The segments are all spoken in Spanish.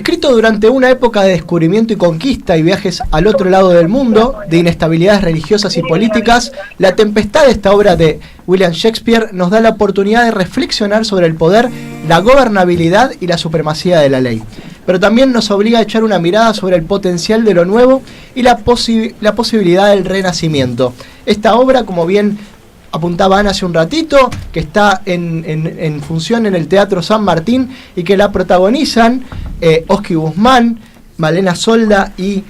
Escrito durante una época de descubrimiento y conquista y viajes al otro lado del mundo, de inestabilidades religiosas y políticas, La Tempestad, esta obra de William Shakespeare, nos da la oportunidad de reflexionar sobre el poder, la gobernabilidad y la supremacía de la ley. Pero también nos obliga a echar una mirada sobre el potencial de lo nuevo y la posibilidad del renacimiento. Esta obra, como bien apuntaba Ana hace un ratito, que está en función en el Teatro San Martín y que la protagonizan Oski Guzmán, Malena Solda y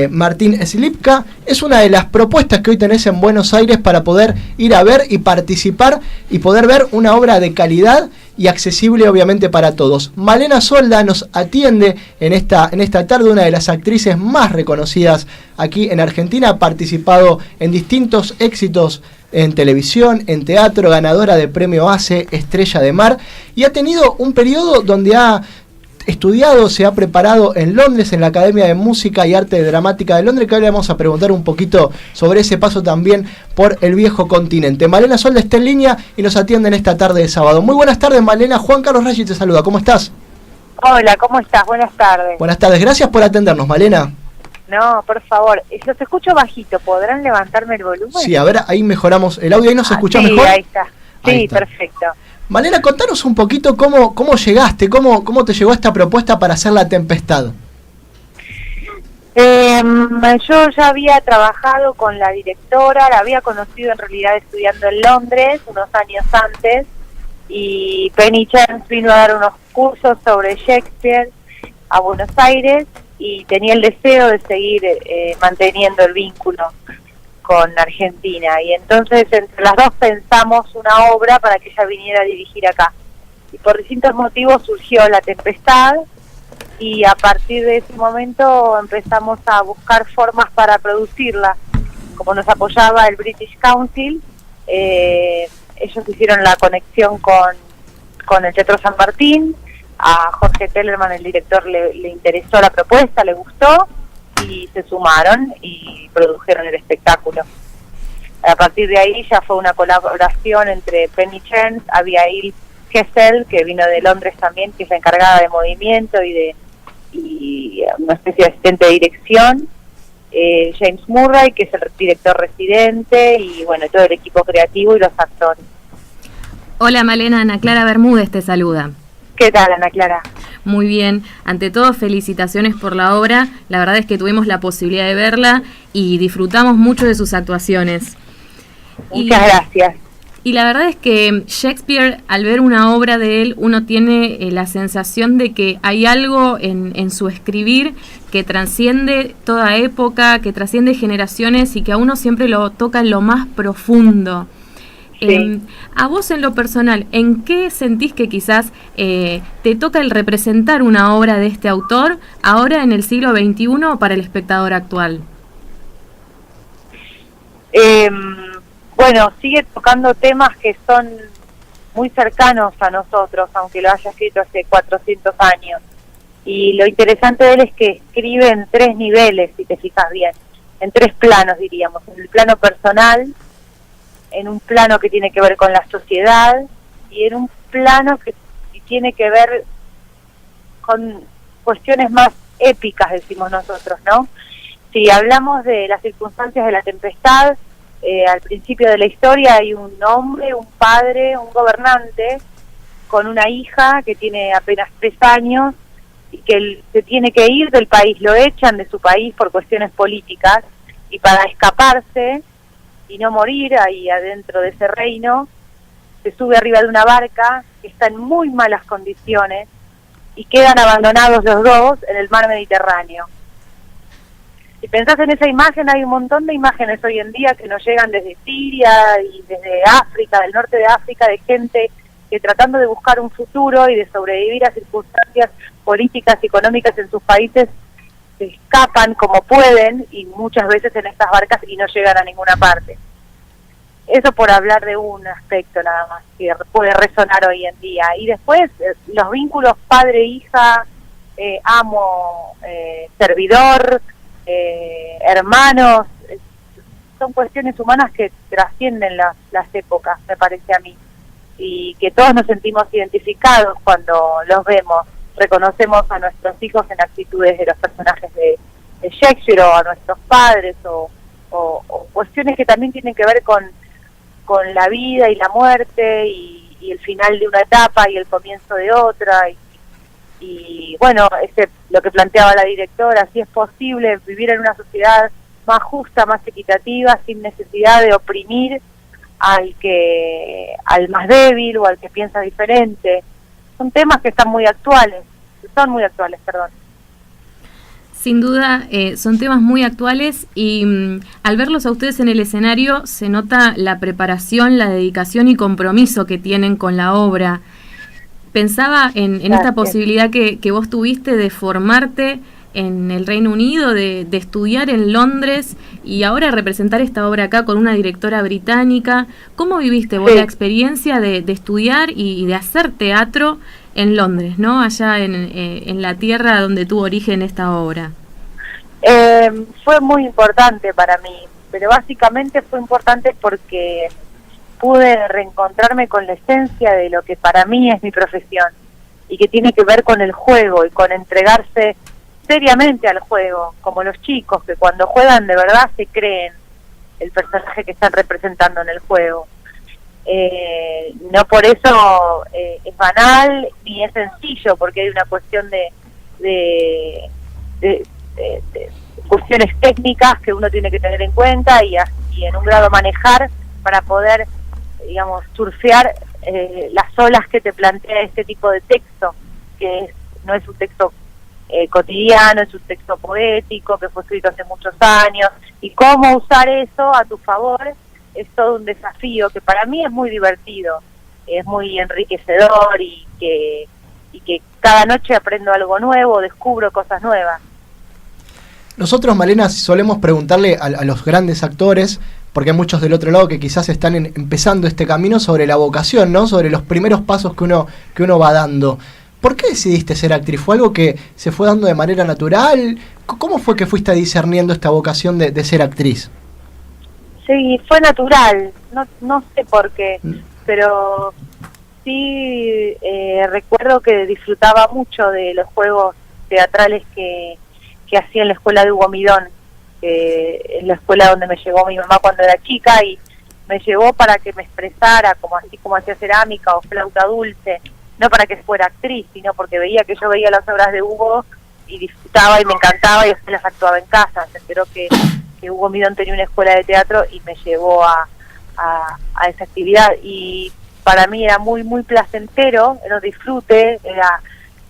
Martín Slipka. Es una de las propuestas que hoy tenés en Buenos Aires para poder ir a ver y participar y poder ver una obra de calidad y accesible obviamente para todos. Malena Solda nos atiende en esta tarde, una de las actrices más reconocidas aquí en Argentina, ha participado en distintos éxitos en televisión, en teatro, ganadora de premio ACE, Estrella de Mar, y ha tenido un periodo donde ha estudiado, se ha preparado en Londres, en la Academia de Música y Arte Dramática de Londres, que hoy le vamos a preguntar un poquito sobre ese paso también por el viejo continente. Malena Solda está en línea y nos atiende en esta tarde de sábado. Muy buenas tardes, Malena. Juan Carlos Raggi te saluda. ¿Cómo estás? Hola, ¿cómo estás? Buenas tardes. Buenas tardes. Gracias por atendernos, Malena. No, por favor. Los escucho bajito. ¿Podrán levantarme el volumen? Sí, a ver, ahí mejoramos el audio. ¿Ahí nos escucha sí, mejor? Ahí está. Sí, ahí está. Perfecto. Malena, contanos un poquito cómo llegaste, cómo te llegó esta propuesta para hacer La Tempestad. Yo ya había trabajado con la directora, la había conocido en realidad estudiando en Londres unos años antes, y Penny Chance vino a dar unos cursos sobre Shakespeare a Buenos Aires y tenía el deseo de seguir manteniendo el vínculo con Argentina, y entonces entre las dos pensamos una obra para que ella viniera a dirigir acá, y por distintos motivos surgió La Tempestad, y a partir de ese momento empezamos a buscar formas para producirla. Como nos apoyaba el British Council, ellos hicieron la conexión con el Teatro San Martín. A Jorge Tellerman, el director, le interesó la propuesta, le gustó, y se sumaron y produjeron el espectáculo. A partir de ahí ya fue una colaboración entre Penny Chance, Abigail Kessel, que vino de Londres también, que es la encargada de movimiento y una especie de asistente de dirección, James Murray, que es el director residente, y bueno, todo el equipo creativo y los actores. Hola Malena, Ana Clara Bermúdez te saluda. ¿Qué tal, Ana Clara? Muy bien, ante todo felicitaciones por la obra, la verdad es que tuvimos la posibilidad de verla y disfrutamos mucho de sus actuaciones. Muchas gracias. Y la verdad es que Shakespeare, al ver una obra de él, uno tiene la sensación de que hay algo en su escribir que trasciende toda época, que trasciende generaciones y que a uno siempre lo toca en lo más profundo. Sí. A vos en lo personal, ¿en qué sentís que quizás te toca el representar una obra de este autor ahora en el siglo XXI para el espectador actual? Bueno, sigue tocando temas que son muy cercanos a nosotros, aunque lo haya escrito hace 400 años. Y lo interesante de él es que escribe en 3 niveles, si te fijas bien, en 3 planos diríamos, en el plano personal, en un plano que tiene que ver con la sociedad y en un plano que tiene que ver con cuestiones más épicas, decimos nosotros, ¿no? Si hablamos de las circunstancias de La Tempestad, al principio de la historia hay un hombre, un padre, un gobernante con una hija que tiene apenas 3 años y que se tiene que ir del país, lo echan de su país por cuestiones políticas, y para escaparse y no morir ahí adentro de ese reino, se sube arriba de una barca que está en muy malas condiciones y quedan abandonados los dos en el mar Mediterráneo. Si pensás en esa imagen, hay un montón de imágenes hoy en día que nos llegan desde Siria y desde África, del norte de África, de gente que tratando de buscar un futuro y de sobrevivir a circunstancias políticas y económicas en sus países, se escapan como pueden y muchas veces en estas barcas y no llegan a ninguna parte. Eso por hablar de un aspecto nada más que puede resonar hoy en día. Y después los vínculos padre-hija, amo, servidor, hermanos, son cuestiones humanas que trascienden las épocas, me parece a mí, y que todos nos sentimos identificados cuando los vemos reconocemos a nuestros hijos en actitudes de los personajes de Shakespeare, o a nuestros padres, o cuestiones que también tienen que ver con la vida y la muerte, y el final de una etapa y el comienzo de otra, y bueno, lo que planteaba la directora, si es posible vivir en una sociedad más justa, más equitativa, sin necesidad de oprimir al más débil o al que piensa diferente. Son temas que son muy actuales, perdón. Sin duda, son temas muy actuales y al verlos a ustedes en el escenario se nota la preparación, la dedicación y compromiso que tienen con la obra. Pensaba en esta posibilidad que vos tuviste de formarte en el Reino Unido, de estudiar en Londres y ahora representar esta obra acá con una directora británica. ¿Cómo viviste vos la experiencia de estudiar y de hacer teatro en Londres, ¿no? Allá en la tierra donde tuvo origen esta obra. Fue muy importante para mí, pero básicamente fue importante porque pude reencontrarme con la esencia de lo que para mí es mi profesión, y que tiene que ver con el juego y con entregarse seriamente al juego, como los chicos que cuando juegan de verdad se creen el personaje que están representando en el juego. No por eso es banal ni es sencillo, porque hay una cuestión de cuestiones técnicas que uno tiene que tener en cuenta y en un grado manejar para poder, digamos, surfear las olas que te plantea este tipo de texto, que no es un texto cotidiano, es un texto poético que fue escrito hace muchos años, y cómo usar eso a tu favor es todo un desafío que para mí es muy divertido, es muy enriquecedor, y que cada noche aprendo algo nuevo, descubro cosas nuevas. Nosotros, Malena, solemos preguntarle a los grandes actores, porque hay muchos del otro lado que quizás están empezando este camino, sobre la vocación, ¿no? Sobre los primeros pasos que uno va dando. ¿Por qué decidiste ser actriz? ¿Fue algo que se fue dando de manera natural? ¿Cómo fue que fuiste discerniendo esta vocación de ser actriz? Sí, fue natural, no sé por qué, pero sí recuerdo que disfrutaba mucho de los juegos teatrales que hacía en la escuela de Hugo Midón, en la escuela donde me llevó mi mamá cuando era chica, y me llevó para que me expresara, así como hacía cerámica o flauta dulce, no para que fuera actriz, sino porque veía que yo veía las obras de Hugo y disfrutaba y me encantaba, y después las actuaba en casa. Se enteró que Hugo Midón tenía una escuela de teatro y me llevó a esa actividad, y para mí era muy muy placentero, era un disfrute,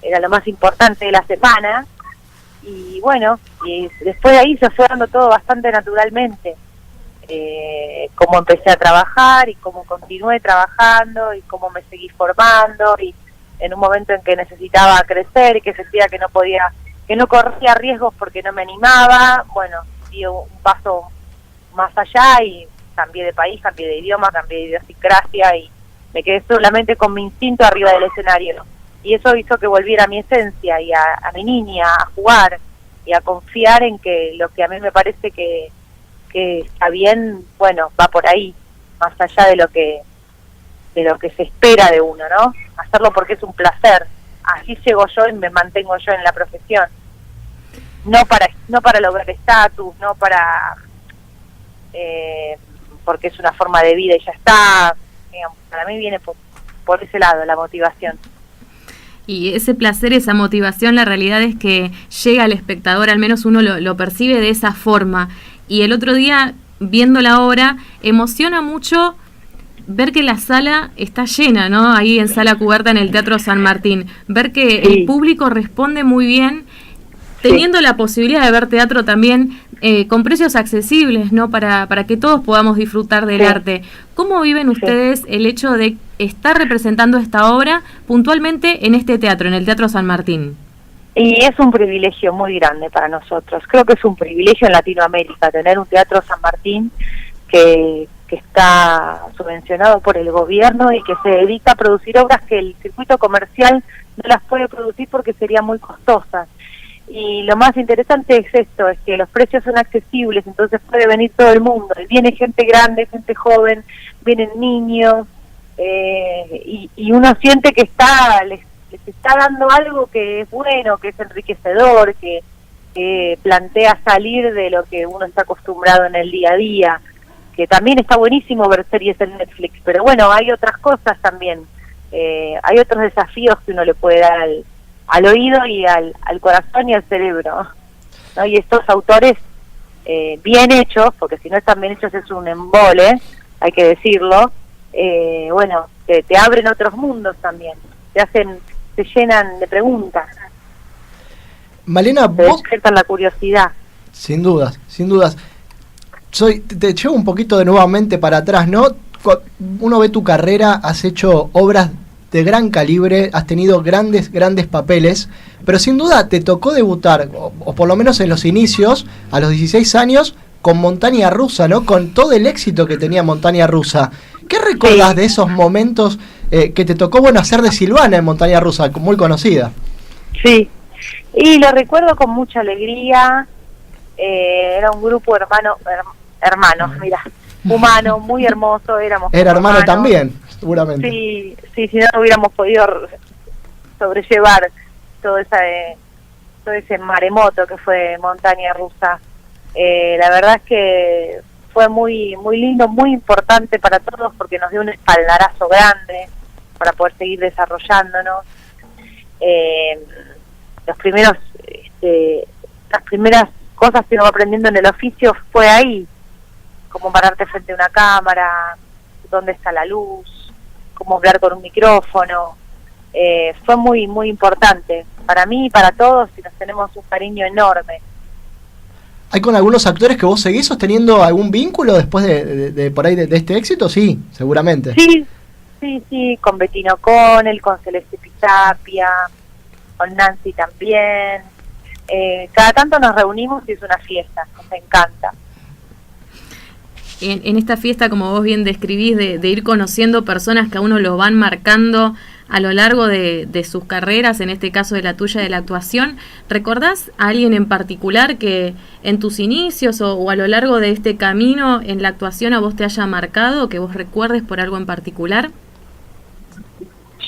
era lo más importante de la semana. Y bueno, y después de ahí se fue dando todo bastante naturalmente, cómo empecé a trabajar y cómo continué trabajando y cómo me seguí formando, y en un momento en que necesitaba crecer y que sentía que no corría riesgos porque no me animaba, bueno, di un paso más allá y cambié de país, cambié de idioma, cambié de idiosincrasia, y me quedé solamente con mi instinto arriba del escenario. Y eso hizo que volviera a mi esencia y a mi niña, a jugar y a confiar en que lo que a mí me parece que está bien, bueno, va por ahí, más allá de lo que se espera de uno, ¿no? Hacerlo porque es un placer. Así llego yo y me mantengo yo en la profesión. No para lograr estatus, no para porque es una forma de vida y ya está. Digamos, para mí viene por ese lado la motivación. Y ese placer, esa motivación, la realidad es que llega al espectador, al menos uno lo percibe de esa forma. Y el otro día, viendo la obra, emociona mucho ver que la sala está llena, ¿no? Ahí en Sala Cubierta, en el Teatro San Martín. Ver que el público responde muy bien, teniendo la posibilidad de ver teatro también con precios accesibles, ¿no? Para que todos podamos disfrutar del arte. ¿Cómo viven ustedes el hecho de estar representando esta obra puntualmente en este teatro, en el Teatro San Martín? Y es un privilegio muy grande para nosotros. Creo que es un privilegio en Latinoamérica tener un Teatro San Martín que está subvencionado por el gobierno y que se dedica a producir obras que el circuito comercial no las puede producir porque serían muy costosas. Y lo más interesante es esto, es que los precios son accesibles, entonces puede venir todo el mundo. Viene gente grande, gente joven, vienen niños, y uno siente que les está dando algo que es bueno, que es enriquecedor, que plantea salir de lo que uno está acostumbrado en el día a día, que también está buenísimo ver series en Netflix, pero bueno, hay otras cosas también, hay otros desafíos que uno le puede dar al oído y al corazón y al cerebro, ¿no? Y estos autores bien hechos, porque si no están bien hechos es un embole, hay que decirlo, bueno, te abren otros mundos también, te llenan de preguntas. Malena, te despiertan la curiosidad. Sin dudas, sin dudas. Te llevo un poquito de nuevamente para atrás, ¿no? Uno ve tu carrera, has hecho obras de gran calibre, has tenido grandes papeles, pero sin duda te tocó debutar, o por lo menos en los inicios, a los 16 años, con Montaña Rusa, ¿no? Con todo el éxito que tenía Montaña Rusa. ¿Qué recordás de esos momentos que te tocó, bueno, hacer de Silvana en Montaña Rusa, muy conocida? Sí, y lo recuerdo con mucha alegría. Era un grupo hermanos, mira, humano, muy hermoso, éramos. Era hermano hermanos también, seguramente. Sí, si no hubiéramos podido sobrellevar todo ese maremoto que fue Montaña Rusa. La verdad es que fue muy lindo, muy importante para todos, porque nos dio un espaldarazo grande para poder seguir desarrollándonos. Las primeras cosas que uno va aprendiendo en el oficio fue ahí, cómo pararte frente a una cámara, dónde está la luz, cómo hablar con un micrófono. Fue muy importante para mí y para todos, y nos tenemos un cariño enorme. ¿Hay con algunos actores que vos seguís sosteniendo algún vínculo después de por ahí de este éxito? Sí, seguramente. Sí, con Bettino O'Connell, con Celeste Pisapia, con Nancy también. Cada tanto nos reunimos y es una fiesta, nos encanta. En esta fiesta, como vos bien describís, de ir conociendo personas que a uno lo van marcando a lo largo de sus carreras, en este caso de la tuya, de la actuación, ¿recordás a alguien en particular que en tus inicios o a lo largo de este camino en la actuación a vos te haya marcado, que vos recuerdes por algo en particular?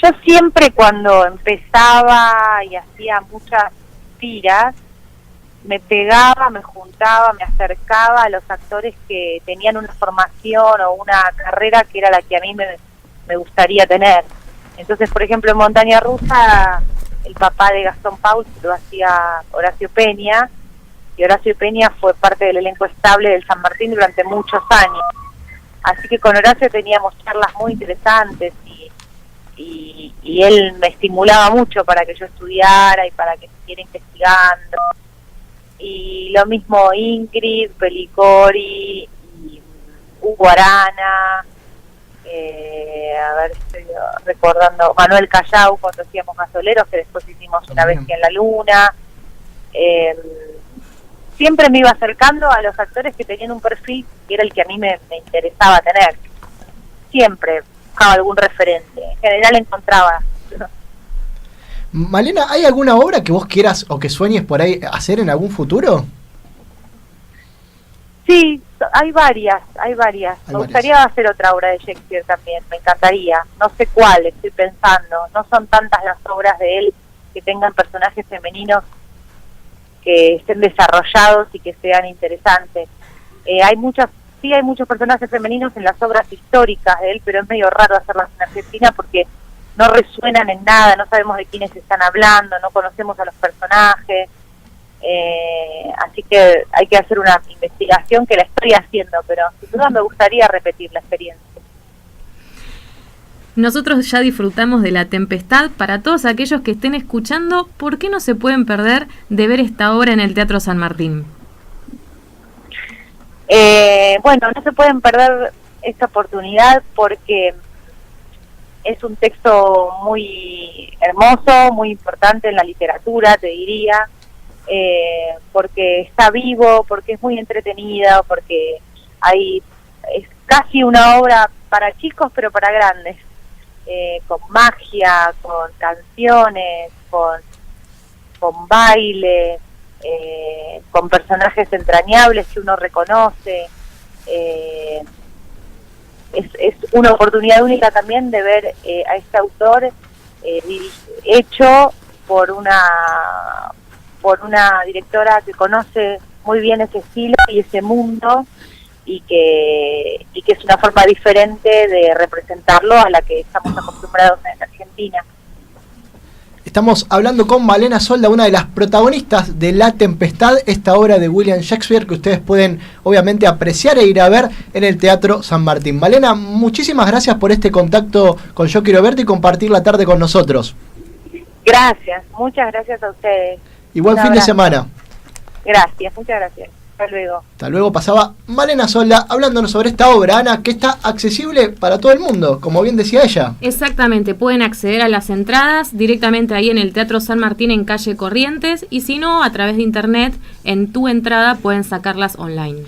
Yo siempre, cuando empezaba y hacía muchas tiras, me pegaba, me juntaba, me acercaba a los actores que tenían una formación o una carrera que era la que a mí me gustaría tener. Entonces, por ejemplo, en Montaña Rusa, el papá de Gastón Pauls lo hacía Horacio Peña, y Horacio Peña fue parte del elenco estable del San Martín durante muchos años. Así que con Horacio teníamos charlas muy interesantes, y él me estimulaba mucho para que yo estudiara y para que siguiera investigando. Y lo mismo Ingrid, Pelicori, y Hugo Arana, estoy recordando Manuel Callao cuando hacíamos Gasoleros, que después hicimos Una Bestia en la Luna. Siempre me iba acercando a los actores que tenían un perfil que era el que a mí me interesaba tener. Siempre buscaba algún referente, en general encontraba. Malena, ¿hay alguna obra que vos quieras o que sueñes por ahí hacer en algún futuro? Sí, hay varias. Me gustaría hacer otra obra de Shakespeare también, me encantaría. No sé cuál, estoy pensando. No son tantas las obras de él que tengan personajes femeninos que estén desarrollados y que sean interesantes. Hay muchos personajes femeninos en las obras históricas de él, pero es medio raro hacerlas en Argentina porque no resuenan en nada, no sabemos de quiénes están hablando, no conocemos a los personajes. Así que hay que hacer una investigación, que la estoy haciendo, pero sin duda me gustaría repetir la experiencia. Nosotros ya disfrutamos de La Tempestad. Para todos aquellos que estén escuchando, ¿por qué no se pueden perder de ver esta obra en el Teatro San Martín? Bueno, no se pueden perder esta oportunidad porque es un texto muy hermoso, muy importante en la literatura, te diría, porque está vivo, porque es muy entretenida, porque es casi una obra para chicos pero para grandes, con magia, con canciones, con baile, con personajes entrañables que uno reconoce. Es una oportunidad única también de ver a este autor hecho por una directora que conoce muy bien ese estilo y ese mundo, y que es una forma diferente de representarlo a la que estamos acostumbrados en Argentina. Estamos hablando con Malena Solda, una de las protagonistas de La Tempestad, esta obra de William Shakespeare que ustedes pueden obviamente apreciar e ir a ver en el Teatro San Martín. Malena, muchísimas gracias por este contacto con Yo Quiero Verte y compartir la tarde con nosotros. Gracias, muchas gracias a ustedes. Y buen fin de semana. Gracias, muchas gracias. Hasta luego. Hasta luego. Pasaba Malena Solda hablándonos sobre esta obra, Ana, que está accesible para todo el mundo, como bien decía ella. Exactamente, pueden acceder a las entradas directamente ahí en el Teatro San Martín en calle Corrientes, y si no, a través de internet, en Tu Entrada pueden sacarlas online.